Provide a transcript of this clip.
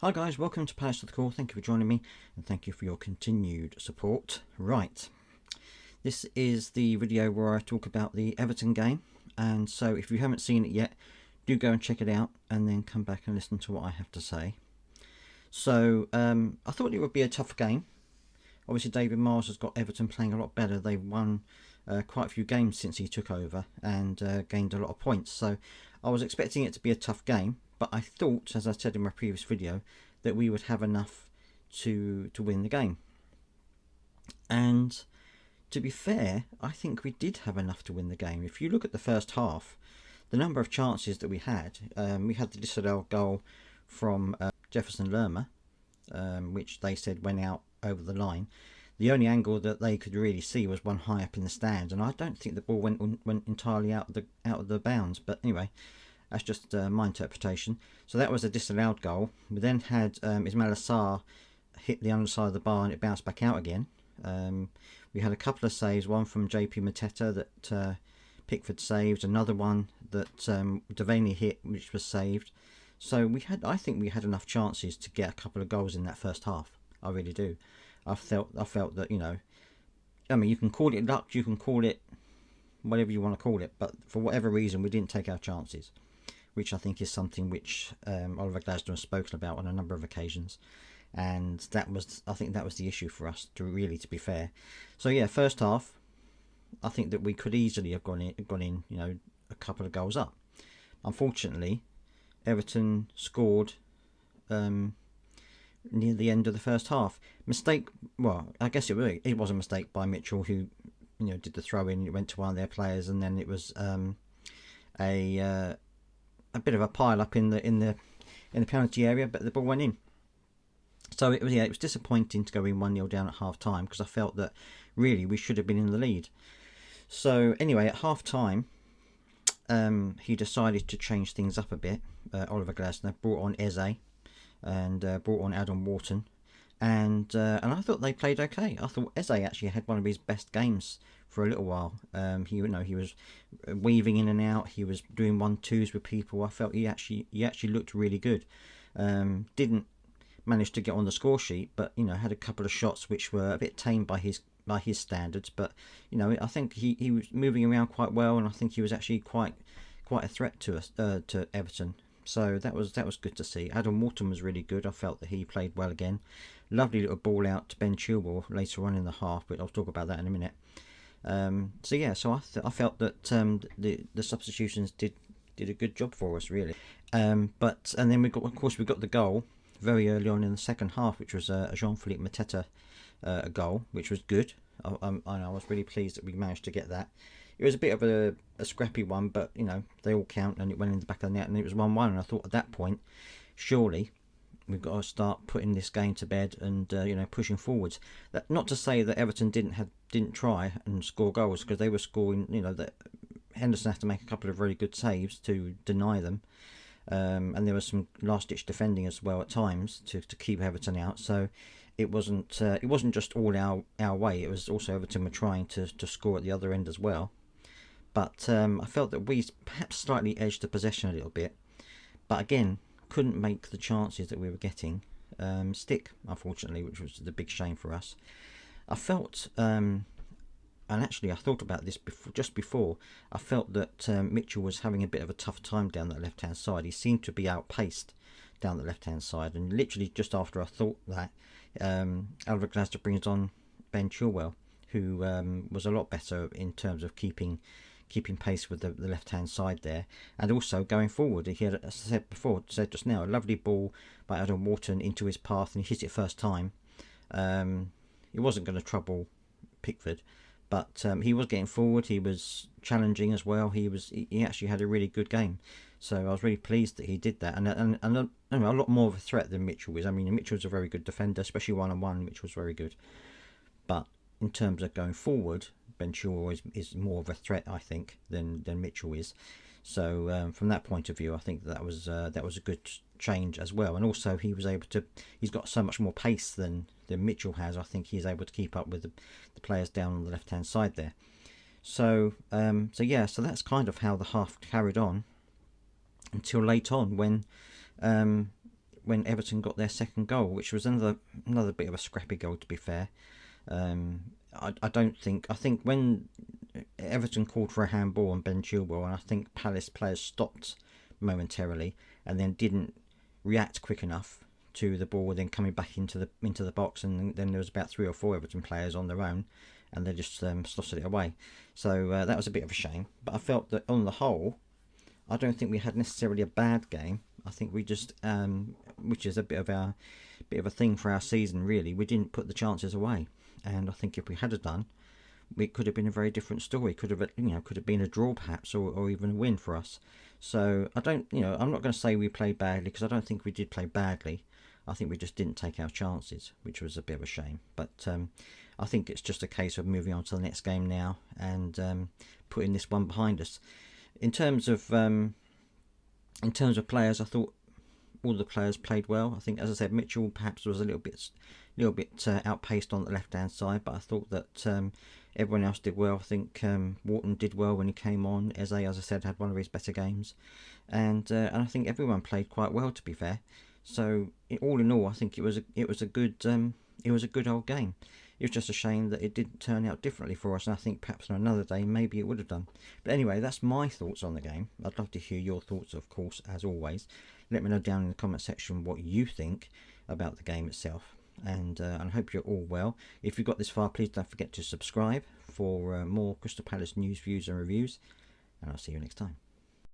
Hi guys, welcome to Palace of the Core. Thank you for joining me and thank you for your continued support. Right, this is the video where I talk about the Everton game, and so if you haven't seen it yet, do go and check it out and then come back and listen to what I have to say. So I thought it would be a tough game. Obviously David Miles has got Everton playing a lot better. They've won quite a few games since he took over and gained a lot of points, so I was expecting it to be a tough game. But I thought, as I said in my previous video, that we would have enough to win the game. And to be fair, I think we did have enough to win the game. If you look at the first half, the number of chances that we had the disallowed goal from Jefferson Lerma, which they said went out over the line. The only angle that they could really see was one high up in the stands, and I don't think the ball went entirely out of the bounds. But anyway, that's just my interpretation. So that was a disallowed goal. We then had Ismail Assar hit the underside of the bar and it bounced back out again. We had a couple of saves, one from JP Mateta that Pickford saved, another one that Devaney hit, which was saved. So I think we had enough chances to get a couple of goals in that first half. I really do. I felt that, I mean, you can call it luck, you can call it whatever you want to call it, but for whatever reason we didn't take our chances, which I think is something which Oliver Glasner has spoken about on a number of occasions, and I think that was the issue for us, to be fair. So yeah, first half, I think that we could easily have gone in, a couple of goals up. Unfortunately, Everton scored near the end of the first half. Mistake. Well, I guess it was a mistake by Mitchell, who did the throw in. It went to one of their players, and then it was a bit of a pile up in the penalty area, but the ball went in. So it was disappointing to go in 1-0 down at half time, because I felt that really we should have been in the lead. So anyway, at half time, he decided to change things up a bit. Oliver Glasner brought on Eze and brought on Adam Wharton, and I thought they played okay. I thought Eze actually had one of his best games for a little while. He was weaving in and out. He was doing 1-2s with people. I felt he actually looked really good. Didn't manage to get on the score sheet, but had a couple of shots which were a bit tame by his standards. But I think he was moving around quite well, and I think he was actually quite a threat to us, to Everton. So that was good to see. Adam Wharton was really good. I felt that he played well again. Lovely little ball out to Ben Chilwell later on in the half, but I'll talk about that in a minute. So I felt that the substitutions did a good job for us, really. And then we got the goal very early on in the second half, which was a Jean-Philippe Mateta goal, which was good. I was really pleased that we managed to get that. It was a bit of a scrappy one, but they all count, and it went in the back of the net, and it was 1-1. And I thought at that point, surely we've got to start putting this game to bed and pushing forwards. That, not to say that Everton didn't try and score goals, because they were scoring. That Henderson had to make a couple of really good saves to deny them, and there was some last ditch defending as well at times to keep Everton out. So it wasn't just all our way. It was also Everton were trying to score at the other end as well. But I felt that we perhaps slightly edged the possession a little bit, but again couldn't make the chances that we were getting stick, unfortunately, which was the big shame for us. I felt, and actually I thought about this just before, I felt that Mitchell was having a bit of a tough time down that left-hand side. He seemed to be outpaced down the left-hand side, and literally just after I thought that, Oliver Glasner brings on Ben Chilwell, who was a lot better in terms of keeping pace with the left-hand side there, and also going forward. He had, as I said just now, a lovely ball by Adam Wharton into his path, and he hit it first time. It wasn't going to trouble Pickford, but he was getting forward. He was challenging as well. He actually had a really good game, so I was really pleased that he did that, and a lot more of a threat than Mitchell is. I mean, Mitchell's a very good defender, especially one-on-one. Mitchell's very good, but in terms of going forward, Ben Chilwell is more of a threat, I think, than Mitchell is. So from that point of view, I think that was a good change as well. And also he's got so much more pace than Mitchell has. I think he's able to keep up with the players down on the left hand side there. So that's kind of how the half carried on until late on, when when Everton got their second goal, which was another bit of a scrappy goal, to be fair. I don't think. I think when Everton called for a handball on Ben Chilwell, and I think Palace players stopped momentarily and then didn't react quick enough to the ball, then coming back into the box, and then there was about 3 or 4 Everton players on their own, and they just slotted it away. So that was a bit of a shame. But I felt that on the whole, I don't think we had necessarily a bad game. I think we just, which is a bit of a thing for our season, really. We didn't put the chances away, and I think if we had done, it could have been a very different story. Could have been a draw perhaps, or even a win for us. So I don't, I'm not going to say we played badly, because I don't think we did play badly. I think we just didn't take our chances, which was a bit of a shame. But I think it's just a case of moving on to the next game now and putting this one behind us. In terms of players, I thought all the players played well. I think, as I said, Mitchell perhaps was a little bit outpaced on the left-hand side, but I thought that everyone else did well. I think Wharton did well when he came on. Eze, as I said, had one of his better games, and I think everyone played quite well, to be fair. So all in all, I think it was a good old game. It was just a shame that it didn't turn out differently for us, and I think perhaps on another day maybe it would have done. But anyway, that's my thoughts on the game. I'd love to hear your thoughts, of course, as always. Let me know down in the comment section what you think about the game itself. And I hope you're all well. If you've got this far, please don't forget to subscribe for more Crystal Palace news, views and reviews. And I'll see you next time.